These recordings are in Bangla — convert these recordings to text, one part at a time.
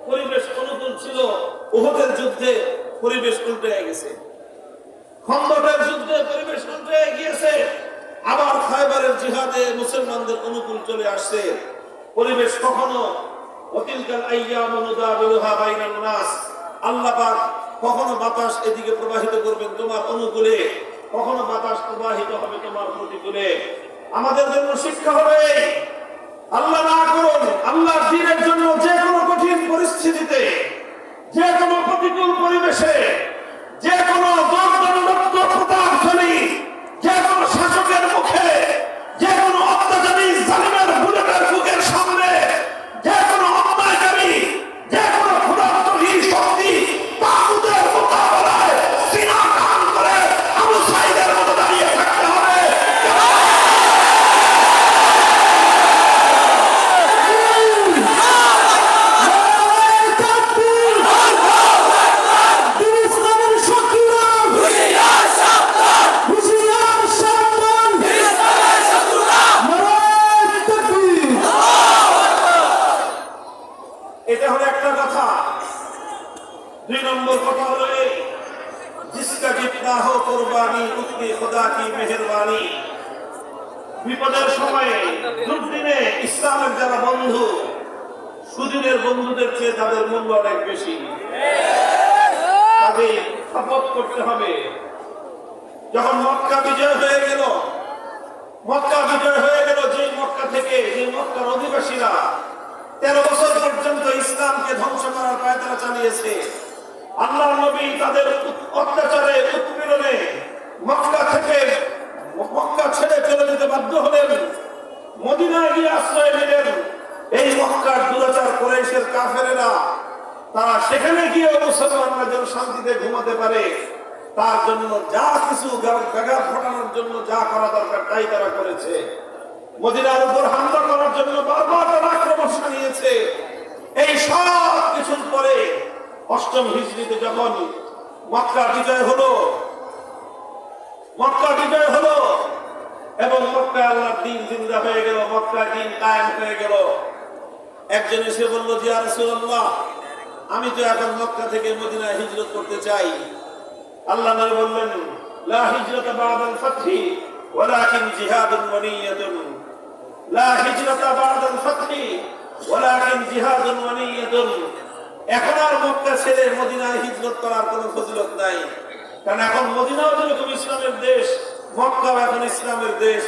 পরিবেশ অনুকূল ছিল, উহুদের যুদ্ধে পরিবেশ উল্টে গেছে, খন্দকের যুদ্ধে পরিবেশ উল্টে গিয়েছে, আবার খায়বারের জিহাদে মুসলমানদের অনুকূল চলে আসছে। পরিবেশ কখনো ওয়াতিলকাল আইয়ামু নুদাবিলুহা বাইনান নাস, আল্লাহ পাক কখনো বাতাস এদিকে প্রবাহিত করবেন তোমার অনুকূলে, কখনো বাতাস প্রবাহিত হবে তোমার প্রতিকূলে। আমাদের জন্য শিক্ষা হবে, আল্লাহ না করুন, আল্লাহর দ্বীনের জন্য যে কোনো কঠিন পরিস্থিতিতে, যে কোনো প্রতিকূল পরিবেশে, যে কোনো দণ্ডাত্মক প্রতাপশালী, যে কোনো শাসকের মুখে, যে কোনো অত্যাচারী জালিমের বুলেটের বুকের সামনে, যে কোনো অন্যায়কারী, যে কোনো ক্ষুধার্তহী শক্তি তাগুতের মোকাবেলায় সিনা টান করে আবু সাঈদের মতো দাঁড়িয়ে থাকতে হবে। এটা হলো একটা কথা। দুই নম্বর কথা হলো এই, জিসকা জিতনা হো কুরবানি উতনি খুদা কি মেহেরবানি। বিপদের সময়ে, দুর্দিনে ইসলামের যারা বন্ধু, সুদিনের বন্ধুদের চেয়ে তাদের মূল্য অনেক বেশি। কাজেই শপথ করতে হবে। যখন মক্কা বিজয় হয়ে গেল, যে মক্কা থেকে, যে মক্কার অধিবাসীরা 13 বছর পর্যন্ত ইসলামকে ধ্বংস করার পায়তারা চালিয়েছে, আল্লাহর নবী তাদের অত্যাচারে, উৎপীড়নে মক্কা ছেড়ে চলে যেতে বাধ্য হলেন, মদিনায় গিয়ে আশ্রয় নিলেন। এই মক্কার দুরাচার কুরাইশের কাফেরেরা, তারা সেখানে গিয়ে মুসলমানরা যেন শান্তিতে ঘুমাতে পারে, তার জন্য যা কিছু ব্যাঘাত ঘটানোর জন্য যা করা দরকার তাই তারা করেছে। মদিনার উপর হামলা করার জন্য বারবার তারা আক্রমণ চালিয়েছে। এই সব কিছুর পরে 8ম হিজরিতে যখন মক্কা বিজয় হলো এবং মক্কায় আল্লাহর দ্বীন জিন্দা হয়ে গেল, মক্কায় দ্বীন কায়েম হয়ে গেল, একজন এসে বলল, যে ইয়া রাসূলুল্লাহ, আমি তো এখন মক্কা থেকে মদিনায় হিজরত করতে চাই। আল্লাহ নবী বললেন, লা হিজরাতা বা'দাল ফাতহি ওয়ালাকিন জিহাদুন ওয়া নিয়্যাতুন। লা হিজরাতা বা'দাল ফাতহি ওয়ালাকিন জিহাদুন ওয়া নিয়্যাতুন। এখন আর মক্কা ছেড়ে মদিনায় হিজরত করার কোনো ফজিলত নাই, কারণ এখন মদিনাও যেরকম ইসলামের দেশ, মক্কাও এখন ইসলামের দেশ।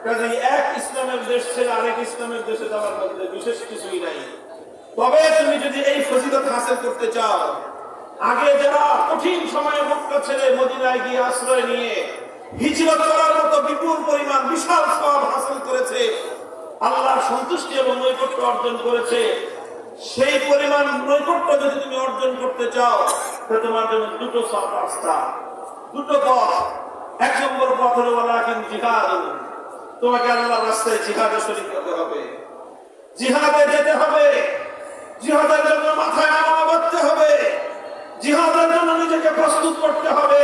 কাজেই এক ইসলামের দেশ ছেড়ে আরেক ইসলামের দেশে যাওয়ার মধ্যে বিশেষ কিছুই নাই। তবে তুমি যদি এই ফজিলত হাসিল করতে চাও, আগে যারা কঠিন সময়ে মক্কা ছেড়ে মদিনায় গিয়ে আশ্রয় নিয়ে হিজরত করার মতো বিপুল পরিমাণ বিশাল সওয়াব হাসিল করেছে, আল্লাহর সন্তুষ্টি এবং নৈকট্য অর্জন করেছে, সেই পরিমাণ নৈকট্য যদি তুমি অর্জন করতে চাও, তাহলে তোমার জন্য দুটো রাস্তা, দুটো পথ। 1 নম্বর পথ হলো ওয়ালাকিন জিহাদুন, তোমাকে আল্লাহর রাস্তায় জিহাদে শরীক হতে হবে, জিহাদে যেতে হবে, জিহাদের জন্য মাথায় আমা বাঁধতে হবে, জিহাদের জন্য নিজেকে প্রস্তুত করতে হবে।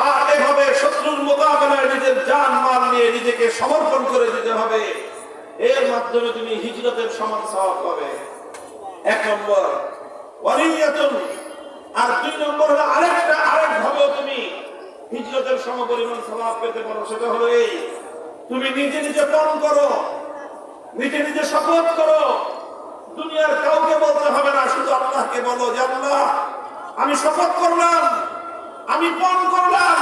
আর এভাবে শত্রুর মোকাবেলায় নিজের জান মাল নিয়ে নিজেকে সমর্পণ করে দিতে হবে। এর মাধ্যমে তুমি হিজরতের সমান সওয়াব পাবে। 1 নম্বর ওয়ানিয়াতুন। আর 2 নম্বর হলো আরেক ভাবে তুমি হিজরতের সমপরিমাণ সওয়াব পেতে পারো। সেটা হলো এই, তুমি নিজে নিজে পণ করো, নিজে নিজে শপথ করো। দুনিয়ার কাউকে বলতে হবে না, শুধু আল্লাহকে বলো যে আল্লাহ, আমি শপথ করলাম, আমি পণ করলাম,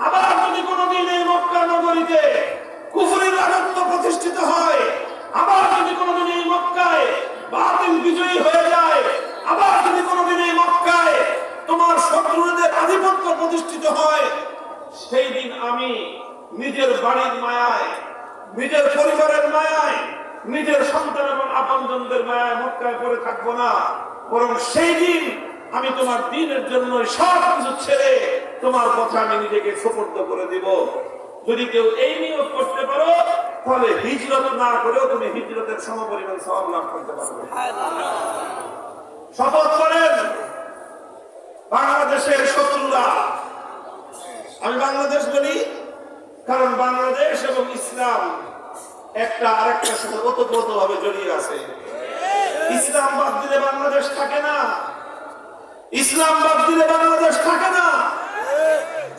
আবার যদি কোনোদিন এই মক্কা নগরীতে কুফরের রাজত্ব প্রতিষ্ঠিত হয়, আবার যদি কোনোদিন এই মক্কায় বাতিল বিজয়ী হয়ে যায়, আবার যদি কোনোদিন এই মক্কায় তোমার শত্রুদের আধিপত্য প্রতিষ্ঠিত হয়, সেই দিন আমি নিজের বাড়ির মায়ায়, নিজের পরিবারের মায়ায়, নিজের সন্তান এবং আপনজনদের মায়ায় মক্কায় পড়ে থাকবো না, বরং সেই দিন আমি তোমার দ্বীনের জন্য সব কিছু ছেড়ে তোমার কথা আমি নিজেকে সুপর্দ করে দিব। যদি কেউ এই নিয়ত করতে পারো, তাহলে হিজরত না করেও তুমি হিজরতের সমপরিমাণ সওয়াব লাভ করতে পারবে। শপথ করেন বাংলাদেশের শত্রুরা, আমি বাংলাদেশ বলি কারণ বাংলাদেশ এবং ইসলাম একটা আরেকটার সাথে ওতপ্রোতভাবে জড়িয়ে আছে। ইসলাম বাদ দিলে বাংলাদেশ বাংলাদেশ থাকে না, ইসলাম বাদ দিলে বাংলাদেশ থাকে না।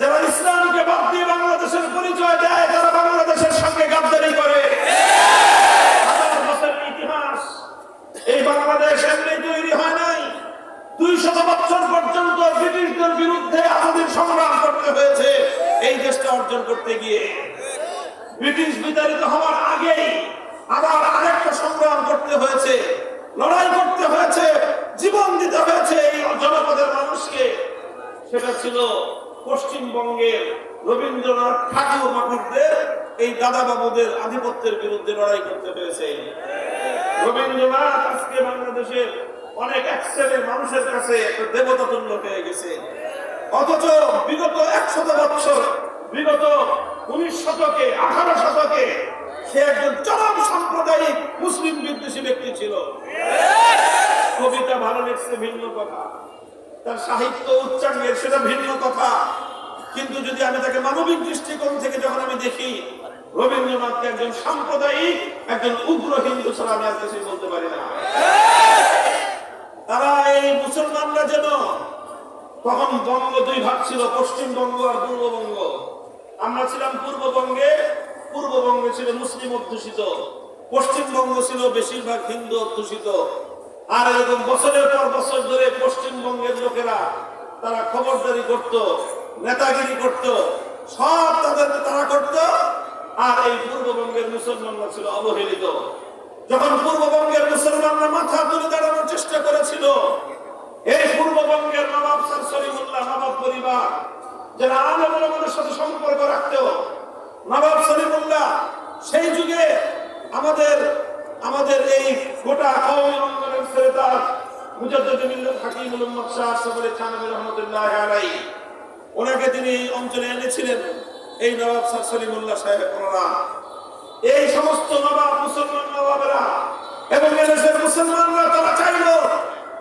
যারা ইসলামকে বাদ দিয়ে বাংলাদেশের পরিচয় দেয় তারা বাংলাদেশের সঙ্গে গাদ্দারি করে। হাজার বছরের ইতিহাস, এই বাংলাদেশ এমনি তৈরি হয় নাই। 200 বছর পর্যন্ত ব্রিটিশদের বিরুদ্ধে আমাদের সংগ্রাম করতে হয়েছে এই দেশটা অর্জন করতে গিয়ে। ব্রিটিশ বিতাড়িত হওয়ার আগেই আবার আরেকটা সংগ্রাম করতে হয়েছে, লড়াই করতে হয়েছে, জীবন দিতে হয়েছে এই জনপদের মানুষকে। সেটা ছিল পশ্চিমবঙ্গের রবীন্দ্রনাথ ঠাকুর মাকুরদের এই দাদা বাবুদের আধিপত্যের বিরুদ্ধে লড়াই করতে হয়েছে। রবীন্দ্রনাথ আজকে বাংলাদেশের অনেক এক শ্রেণীর মানুষের কাছে একটা দেবতা তুল্য হয়ে গেছে, অথচ বিগত 100 বছর, বিগত 19 শতকে, 18 শতকে সে একজন চরম সাম্প্রদায়িক মুসলিম বিদ্বেষী ব্যক্তি ছিল। কবিতা ভালো লিখছে ভিন্ন কথা, তার সাহিত্য উচ্চাঙ্গের সেটা ভিন্ন কথা, কিন্তু যদি আমি তাকে মানবিক দৃষ্টিকোণ থেকে যখন আমি দেখি, রবীন্দ্রনাথকে একজন সাম্প্রদায়িক, একজন উগ্র হিন্দু ছাড়া আমি আর কিছুই বলতে পারি না। তারা এই মুসলমানরা যেন, তখন বঙ্গ 2 ভাগ ছিল, পশ্চিমবঙ্গ আর পূর্ববঙ্গ। আমরা ছিলাম পূর্ববঙ্গে, পূর্ববঙ্গে ছিল মুসলিম অধ্যুষিত, পশ্চিমবঙ্গ ছিল বেশিরভাগ হিন্দু অধ্যুষিত। আর এরকম বছরের পর বছর ধরে পশ্চিমবঙ্গের লোকেরা তারা খবরদারি করত, নেতাগিরি করত, সব তাদেরকে তারা করত, আর এই পূর্ববঙ্গের মুসলমানরা ছিল অবহেলিত। যখন পূর্ববঙ্গের মুসলমানরা মাথা তুলে দাঁড়ানোর চেষ্টা করেছিল, এই পূর্ববঙ্গের নবাব স্যার সলিমুল্লাহ, নবাব পরিবার যারা আলেম ওলামাদের সাথে সম্পর্ক রাখত, নবাব সলিমুল্লাহ সেই যুগে আমাদের এই গোটা কওমি আন্দোলনের সেরেতাজ মুজাদ্দিদ মিল্লাত হাকিমুল উম্মাহ শাহ সবরে থানভী রহমাতুল্লাহ আলাইহি, ওনাকে তিনি এই অঞ্চলে এনেছিলেন, এই নবাব স্যার সলিমুল্লাহ সাহেব ওনারা। এই সমস্ত নবাব, মুসলমান নবাবেরা এবং এদেশের মুসলমানরা তারা চাইল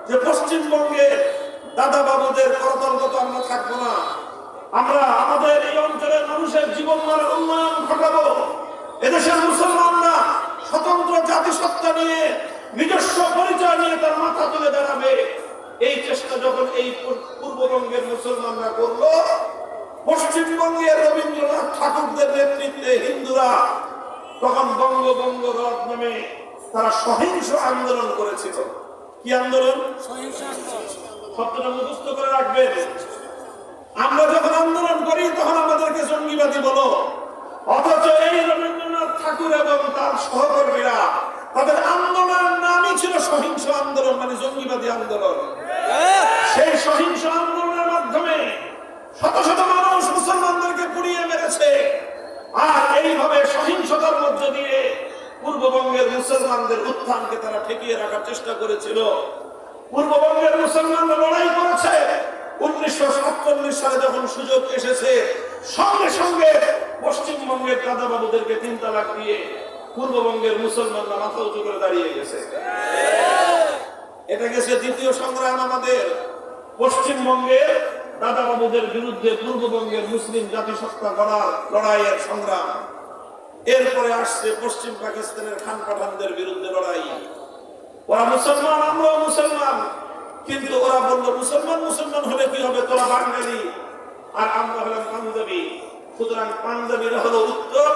যে পশ্চিমবঙ্গে দাদা বাবুদের করতলগত আমরা থাকবো না, আমরা আমাদের এই অঞ্চলের মানুষের জীবনমানের উন্নয়ন ঘটাবো। এদেশের মুসলমানরা স্বতন্ত্র জাতিসত্তা নিয়ে, নিজস্ব পরিচয় নিয়ে তার মাথা তুলে দাঁড়াবে। এই চেষ্টা যখন এই পূর্ববঙ্গের মুসলমানরা করলো, পশ্চিমবঙ্গের রবীন্দ্রনাথ ঠাকুরদের নেতৃত্বে হিন্দুরা তখন বঙ্গবঙ্গ রথ নামে তারা সহিংস আন্দোলন করেছিল। কি আন্দোলন? শব্দটা মুখস্থ করে রাখবেন। আমরা যখন আন্দোলন করি তখন আমাদেরকে জঙ্গিবাদী বলো, অথচ এই রবীন্দ্রনাথ ঠাকুর এবং তার সহকর্মীরা তাদের আন্দোলনের নামই ছিল সহিংস আন্দোলন, মানে জঙ্গিবাদী আন্দোলন। সেই সহিংস আন্দোলনের মাধ্যমে শত শত মানুষ মুসলমানদেরকে পুড়িয়ে মেরেছে, আর এইভাবে সহিংসতার মধ্য দিয়ে পূর্ববঙ্গের মুসলমানদের উত্থানকে তারা ঠেকিয়ে রাখার চেষ্টা করেছিল। পূর্ববঙ্গের মুসলমানরা লড়াই করেছে। 1947 সালে যখন সুযোগ এসেছে, সঙ্গে সঙ্গে পশ্চিমবঙ্গের দাদা বাবুদেরকে 3 তালাক দিয়ে পূর্ববঙ্গের মুসলমানরা মাথা উঁচু করে দাঁড়িয়ে গেছে। এটা গেছে দ্বিতীয় সংগ্রাম আমাদের, পশ্চিমবঙ্গের দাদা বাবুদের বিরুদ্ধে পূর্ববঙ্গের মুসলিম জাতিসত্তা গড়ার লড়াইয়ের সংগ্রাম। এরপরে আসছে পশ্চিম পাকিস্তানের খান পাঠানদের বিরুদ্ধে লড়াই। ওরা মুসলমান, আমরাও মুসলমান, কিন্তু ওরা বললো মুসলমান মুসলমান হলে কি হবে, তোরা বাঙালি আর আমরা হলাম পাঞ্জাবি, সুতরাং পাঞ্জাবিরা হলো উত্তর,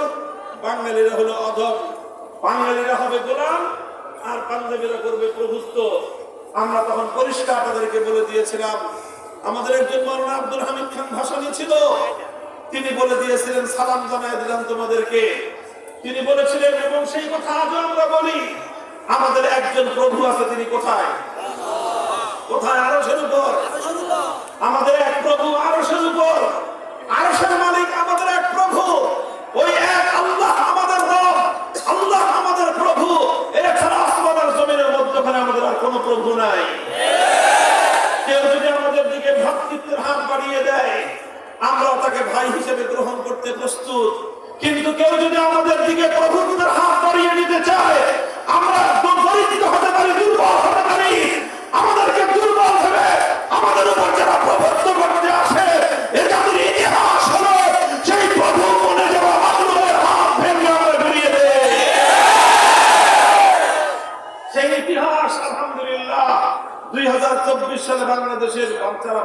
বাঙালিরা হলো অধম, বাঙালিরা হবে গোলাম আর পাঞ্জাবিরা করবে প্রভুত্ব। আমরা তখন পরিষ্কার তাদেরকে বলে দিয়েছিলাম। আমাদের একজন মাওলানা আব্দুল হামিদ খান ভাসানী ছিল, তিনি বলে দিয়েছিলেন, সালাম জানাই দিলাম তোমাদেরকে। তিনি বলেছিলেন, এবং সেই কথা আজও আমরা বলি, আমাদের একজন প্রভু আছে, তিনি কোথায়? কোথায়? আরশের উপর। আমাদের এক প্রভু আরশের উপর, আরশের মালিক আমাদের এক প্রভু, ওই এক আল্লাহ আমাদের রব, আল্লাহ আমাদের প্রভু। এছাড়া আসমান আর জমিনের মধ্যখানে আমাদের আর কোনো প্রভু নাই। কেউ যদি আমাদের দিকে ভ্রাতৃত্বের হাত বাড়িয়ে দেয়, আমরাও তাকে ভাই হিসেবে গ্রহণ করতে প্রস্তুত, কিন্তু কেউ যদি আমাদের দিকে প্রভুত্বের হাত বাড়িয়ে নিতে চায়, আমরা দরিদ্র হতে পারি, দুর্বল হতে পারি, আমাদেরকে দুর্বল ভেবে আমাদের উপর যারা প্রভুত্ব করতে আসে, এটা ইতিহাস হলো সেই প্রভু মনে যাওয়া মাতৃদের হাত ভেঙে আমরা ঘুরিয়ে দেয়। সেই ইতিহাস আলহামদুলিল্লাহ 2024 সালে বাংলাদেশের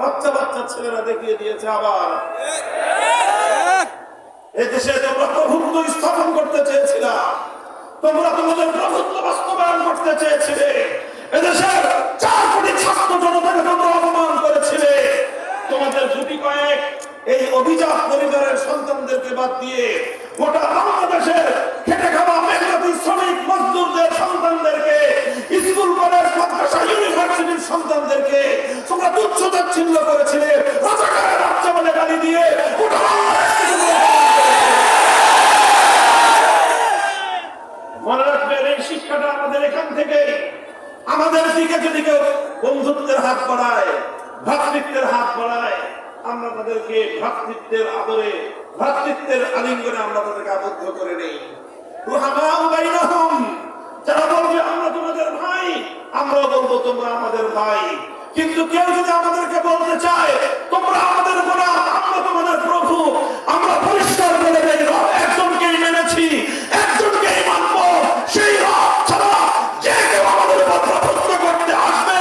বাচ্চা বাচ্চা ছেলেরা দেখিয়ে দিয়েছে আবার এদেশে তোমরা প্রভুত্ব স্থাপন করতে চেয়েছিলা, তোমরা তোমাদের প্রভুত্ব বাস্তবায়ন করতে চেয়েছিলে, এদেশের 4 কোটি ছাত্র জনতাকে তোমরা অপমান করেছিলে। তোমাদের গুটি কয়েক এই অভিজাত পরিবারের সন্তানদেরকে বাদ দিয়ে গোটা বাংলাদেশের খেটে খাওয়া মেহনতি শ্রমিক মজদুরদের সন্তানদেরকে, স্কুল কলেজ মাদ্রাসা ইউনিভার্সিটির সন্তানদেরকে তোমরা তুচ্ছ তাচ্ছিল্য করেছিলে, রাজাকারের বাচ্চা বলে গালি দিয়ে গোটা মনে রাখবেন, এই শিক্ষাটা আমাদের এখান থেকে, আমাদের দিকে যদি কেউ বন্ধুত্বের হাত বাড়ায়, ভ্রাতৃত্বের হাত বাড়ায়, আমরা তাদেরকে ভ্রাতৃত্বের আদরে, ভ্রাতৃত্বের আলিঙ্গনে আমরা তাদেরকে আবদ্ধ করে নেই। যারা বলবে আমরা তোমাদের ভাই, আমরাও বলবো তোমরা আমাদের ভাই। কিন্তু কেউ যদি আমাদেরকে বলতে চায় তোমরা আমাদের গোলাম, আমরা তোমাদের প্রভু, আমরা পরিষ্কার বলে দেই একজনকেই মেনেছি, একজনকেই মানবো। সেই রব ছাড়া যে কেউ আমাদের উপর প্রভুত্ব করতে আসবে,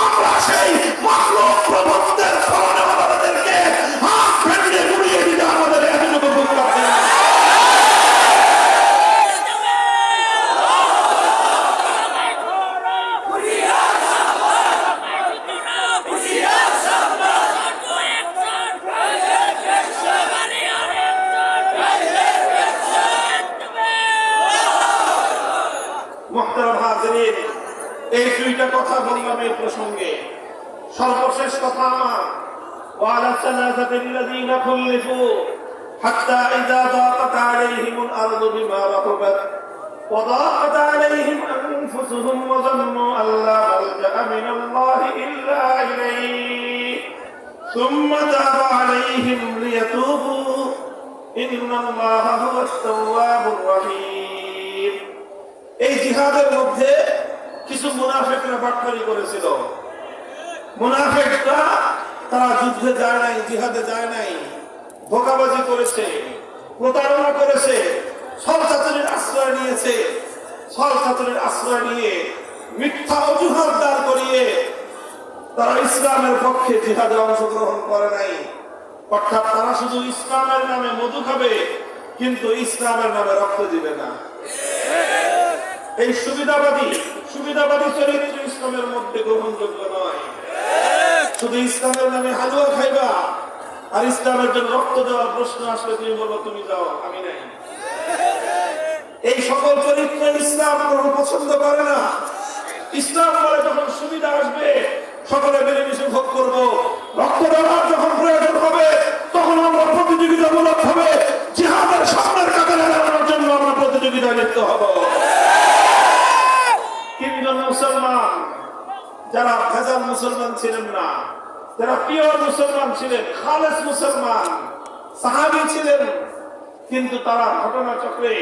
আমরা সেই মাখলুক প্রভুত্বের ফলনে আমাদেরকে হাত ভেঙে গুড়িয়ে দিতে আমাদের এতটুকু করতে হবে। এই দুইটা কথা বললাম এই প্রসঙ্গে। সর্বশেষ কথা আমার, ওয়ালা সালাসাতিল্লাযীনা খুল্লিফু হাত্তা ইযা দাকাত আলাইহিমুল আরদু বিমা রাহাবাত ওয়া দাকাত আলাইহিম আনফুসুহুম ওয়া যান্নু আল্লা মালজাআ মিনাল্লাহি ইল্লা ইলাইহি সুম্মা তাবা আলাইহিম লিয়াতুবু ইন্নাল্লাহা হুয়াত তাওয়াবুর রহিম। এই জিহাদের মধ্যে কিছু মুনাফিকরা বাটপারি করেছিল। মুনাফিকরা তারা যুদ্ধে যায় নাই, জিহাদে যায় নাই, ধোঁকাবাজি করেছে, প্রতারণা করেছে, ছলচাতুরির আশ্রয় নিয়েছে। ছলচাতুরির আশ্রয় নিয়ে মিথ্যা অজুহাত দাঁড় করিয়ে তারা ইসলামের পক্ষে জিহাদে অংশগ্রহণ করে নাই। অর্থাৎ তারা শুধু ইসলামের নামে মধু খাবে, কিন্তু ইসলামের নামে রক্ত দিবে না। এই সুবিধাবাদী চরিত্র ইসলামের মধ্যে গ্রহণযোগ্য নয়। শুধু ইসলামের নামে হালুয়া খাইবা আর ইসলামের জন্য রক্ত দেওয়ার প্রশ্ন আসলে তুমি বলবো তুমি যাও, আমি নাই। এই সকল চরিত্র ইসলাম পছন্দ করে না। ইসলাম বলে যখন সুবিধা আসবে সকলে মিলেমিশে ভোগ করবো, রক্ত দেওয়ার যখন প্রয়োজন হবে তখন আমরা প্রতিযোগিতামূলক হবে জিহাদের সামনের কাতারে দাঁড়ানোর জন্য আমরা প্রতিযোগিতায় লিপ্ত হব। 3 জন মুসলমান যারা ভেজাল মুসলমান ছিলেন না, যারা পিওর মুসলমান ছিলেন, খালেস মুসলমান সাহাবী ছিলেন, কিন্তু তারা ঘটনা চক্রে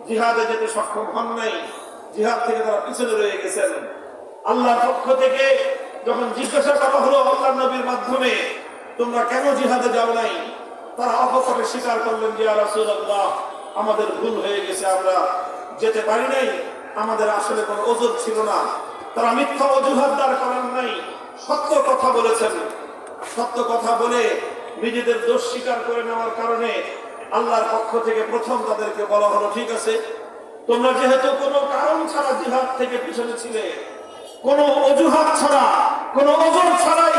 জিহাদে যেতে সক্ষম হন নাই। জিহাদ থেকে তারা পিছনে রয়ে গেছেন। আল্লাহর পক্ষ থেকে যখন জিজ্ঞাসা করা হলো আল্লাহর নবীর মাধ্যমে, তোমরা কেন জিহাদে যাও নাই, তারা অকপটে স্বীকার করলেন যে ইয়া রাসূলুল্লাহ, আমাদের ভুল হয়ে গেছে, আমরা যেতে পারি নাই, আমাদের আসলে কোনো ওজর ছিল না। তারা মিথ্যা অজুহাত দাঁড় করেন নাই, সত্য কথা বলেছেন। সত্য কথা বলে নিজেদের দোষ স্বীকার করে নেওয়ার কারণে আল্লাহর পক্ষ থেকে প্রথম তাদেরকে বলা হলো, ঠিক আছে, তোমরা যেহেতু কোনো কারণ ছাড়া জিহাদ থেকে পিছনে ছিলে, কোনো অজুহাত ছাড়া, কোনো ওজর ছাড়াই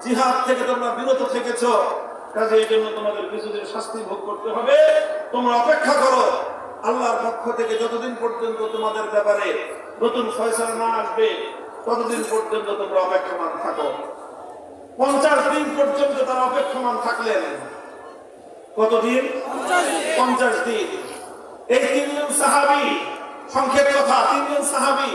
জিহাদ থেকে তোমরা বিরত থেকেছ, কাজে এই জন্য তোমাদের কিছুদিন শাস্তি ভোগ করতে হবে। তোমরা অপেক্ষা করো, আল্লাহর পক্ষ থেকে যতদিন পর্যন্ত তোমাদের ব্যাপারে নতুন ফয়সালা না আসবে ততদিন পর্যন্ত তোমরা অপেক্ষমান থাকো। 50 দিন পর্যন্ত তারা অপেক্ষমান থাকলেন। কতদিন? 50 দিন। এই 3 জন সাহাবী, সংক্ষেপ কথা, 3 জন সাহাবী